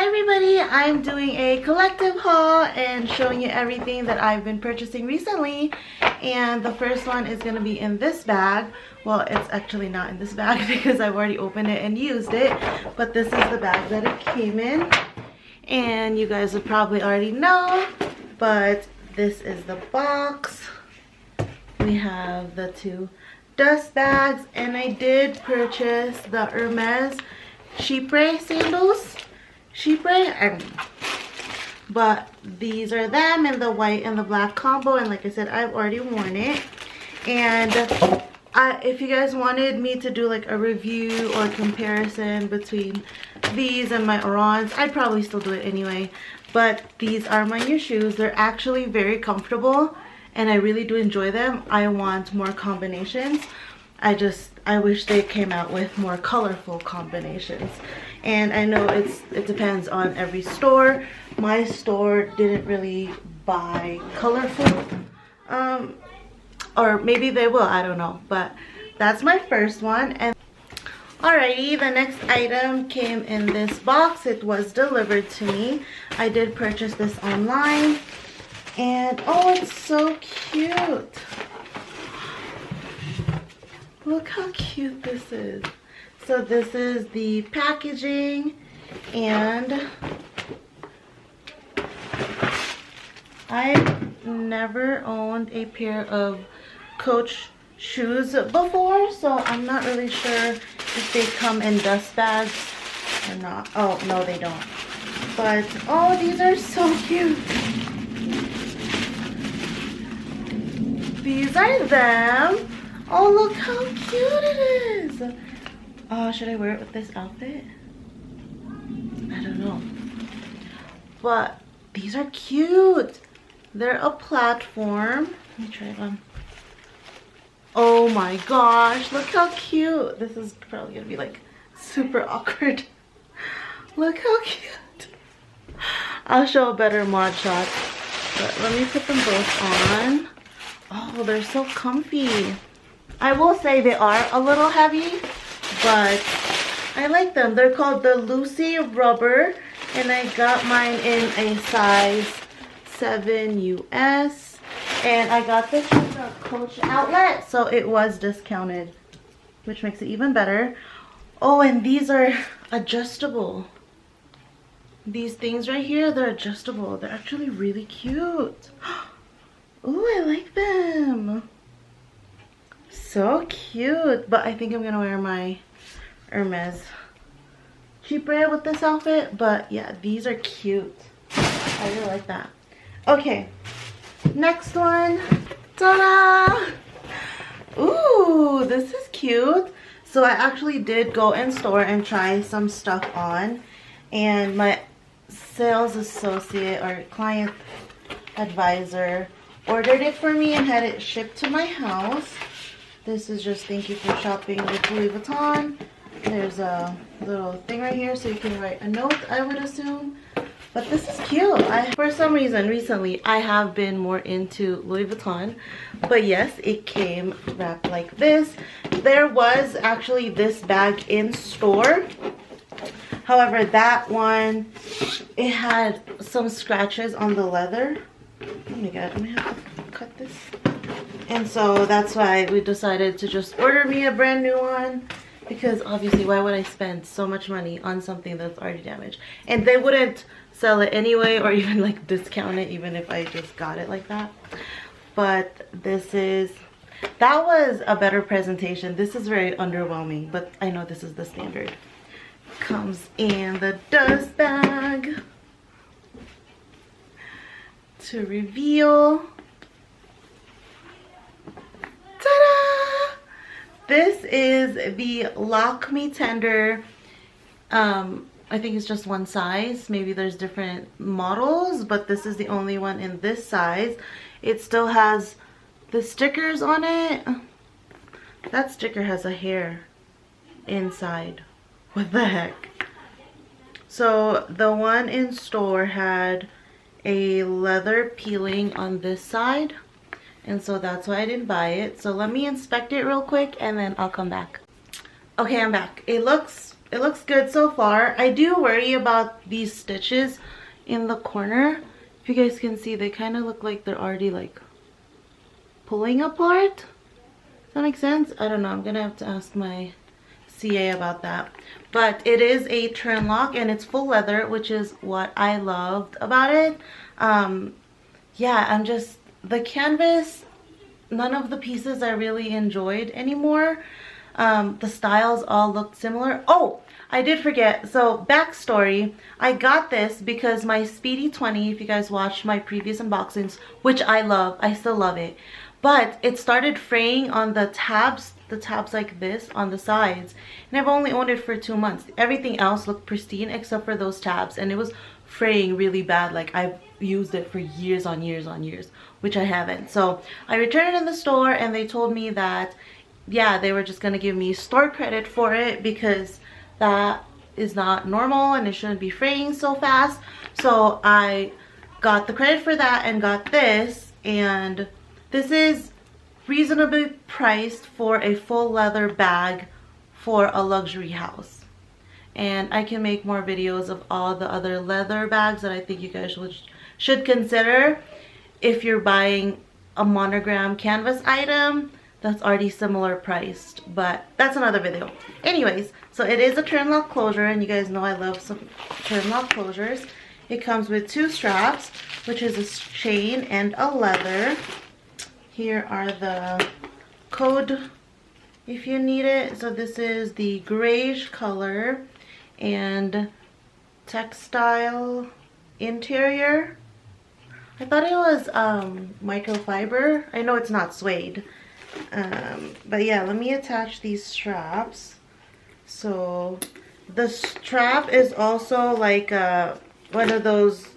Hi everybody, I'm doing a collective haul and showing you everything that I've been purchasing recently. And the first one is going to be in this bag. Well, it's actually not in this bag because I've already opened it and used it. But this is the bag that it came in. And you guys would probably already know, but this is the box. We have the two dust bags, and I did purchase the Hermes Chypre sandals. But these are them in the white and the black combo, and like I said, I've already worn it. And if you guys wanted me to do like a review or comparison between these and my Orans, I'd probably still do it anyway. But these are my new shoes. They're actually very comfortable and I really do enjoy them. I want more combinations. I wish they came out with more colorful combinations. And I know it depends on every store. My store didn't really buy colorful. Or maybe they will, I don't know. But that's my first one. And alrighty, the next item came in this box. It was delivered to me. I did purchase this online. And oh, it's so cute. Look how cute this is. So this is the packaging, and I've never owned a pair of Coach shoes before, so I'm not really sure if they come in dust bags or not. Oh, no, they don't. But, oh, these are so cute. These are them. Oh, look how cute it is. Oh, should I wear it with this outfit? I don't know. But these are cute. They're a platform. Let me try it on. Oh my gosh, look how cute. This is probably gonna be like super awkward. Look how cute. I'll show a better mod shot. But let me put them both on. Oh, they're so comfy. I will say they are a little heavy, but I like them. They're called the Lucy Rubber, and I got mine in a size 7 US. And I got this from the Coach outlet, so it was discounted, which makes it even better. Oh, and these are adjustable. These things right here, they're adjustable. They're actually really cute. Oh, I like them. So cute. But I think I'm gonna wear my Hermes Chypre with this outfit. But yeah, these are cute. I really like that. Okay, next one. Ta-da! Ooh, this is cute. So I actually did go in store and try some stuff on, and my sales associate or client advisor ordered it for me and had it shipped to my house. This is just thank you for shopping with Louis Vuitton. There's a little thing right here so you can write a note, I would assume. But this is cute. For some reason recently I have been more into Louis Vuitton. But yes, it came wrapped like this. There was actually this bag in store. However, that one, it had some scratches on the leather. Oh my god, I'm gonna have to cut this. And so that's why we decided to just order me a brand new one, because obviously why would I spend so much money on something that's already damaged? And they wouldn't sell it anyway or even like discount it even if I just got it like that. But that was a better presentation. This is very underwhelming, but I know this is the standard. Comes in the dust bag to reveal. Ta-da! This is the Lock Me Tender. I think it's just one size. Maybe there's different models, but this is the only one in this size. It still has the stickers on it. That sticker has a hair inside. What the heck? So the one in store had a leather peeling on this side, and so that's why I didn't buy it. So let me inspect it real quick and then I'll come back. Okay, I'm back. It looks it looks good so far. I do worry about these stitches in the corner. If you guys can see, they kind of look like they're already like pulling apart. Does that make sense? I don't know. I'm gonna have to ask my CA about that. But it is a turn lock and it's full leather, which is what I loved about it. Yeah, I'm just, the canvas, none of the pieces I really enjoyed anymore. The styles all looked similar. Oh, I did forget. So backstory, I got this because my Speedy 20, if you guys watched my previous unboxings, which I love, I still love it, but it started fraying on the tabs like this on the sides, and I've only owned it for 2 months. Everything else looked pristine except for those tabs, and it was fraying really bad. Like I've used it for years on years on years, which I haven't. So I returned it in the store and they told me that, yeah, they were just gonna give me store credit for it because that is not normal and it shouldn't be fraying so fast. So I got the credit for that and got this, and this is reasonably priced for a full leather bag for a luxury house. And I can make more videos of all the other leather bags that I think you guys should consider if you're buying a monogram canvas item that's already similar priced, but that's another video. Anyways, so it is a turn lock closure, and you guys know I love some turn lock closures. It comes with 2 straps, which is a chain and a leather. Here are the code if you need it. So this is the grayish color and textile interior. I thought it was microfiber. I know it's not suede. But yeah, let me attach these straps. So the strap is also like one of those,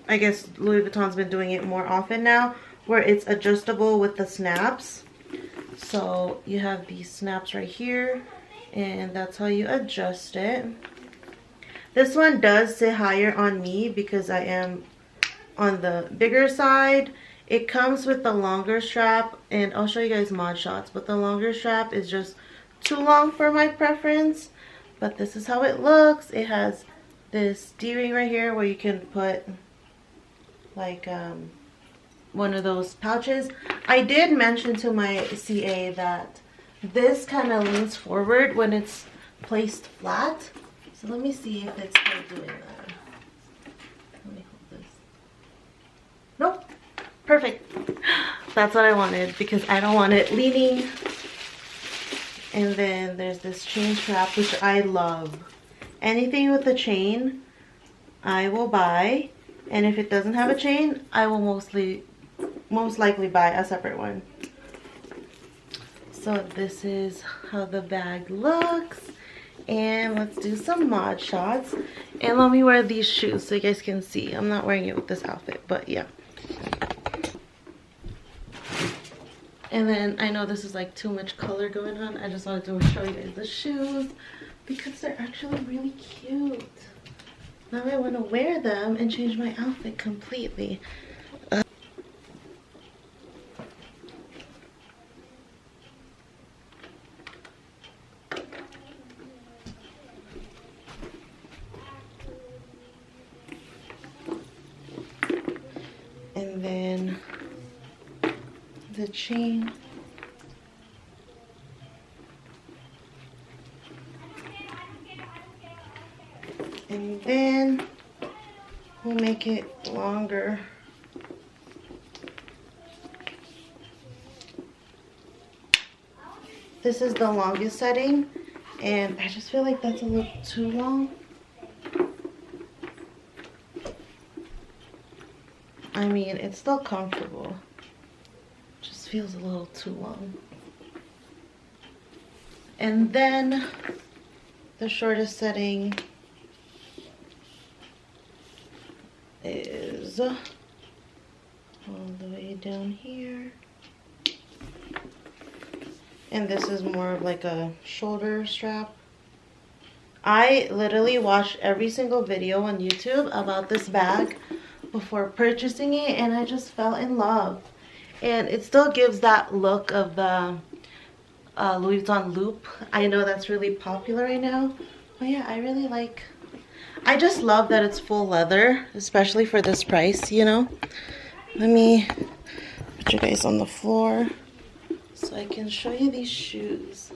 I guess Louis Vuitton's been doing it more often now, where it's adjustable with the snaps. So you have these snaps right here, and that's how you adjust it. This one does sit higher on me because I am on the bigger side. It comes with the longer strap, and I'll show you guys mod shots, but the longer strap is just too long for my preference. But this is how it looks. It has this D-ring right here where you can put like one of those pouches. I did mention to my CA that this kind of leans forward when it's placed flat. So let me see if it's still doing that. Let me hold this. Nope. Perfect. That's what I wanted because I don't want it leaning. And then there's this chain strap, which I love. Anything with a chain, I will buy. And if it doesn't have a chain, I will most likely buy a separate one. So this is how the bag looks. And let's do some mod shots. And let me wear these shoes so you guys can see. I'm not wearing it with this outfit, but yeah. And then I know this is like too much color going on. I just wanted to show you guys the shoes because they're actually really cute. Now I want to wear them and change my outfit completely. And then the chain. And then we'll make it longer. This is the longest setting, and I just feel like that's a little too long. I mean, it's still comfortable. Just feels a little too long. And then the shortest setting is all the way down here. And this is more of like a shoulder strap. I literally watched every single video on YouTube about this bag before purchasing it, and I just fell in love. And it still gives that look of the Louis Vuitton loop. I know that's really popular right now, But yeah, I really like, I just love that it's full leather, especially for this price, you know. Let me put you guys on the floor so I can show you these shoes.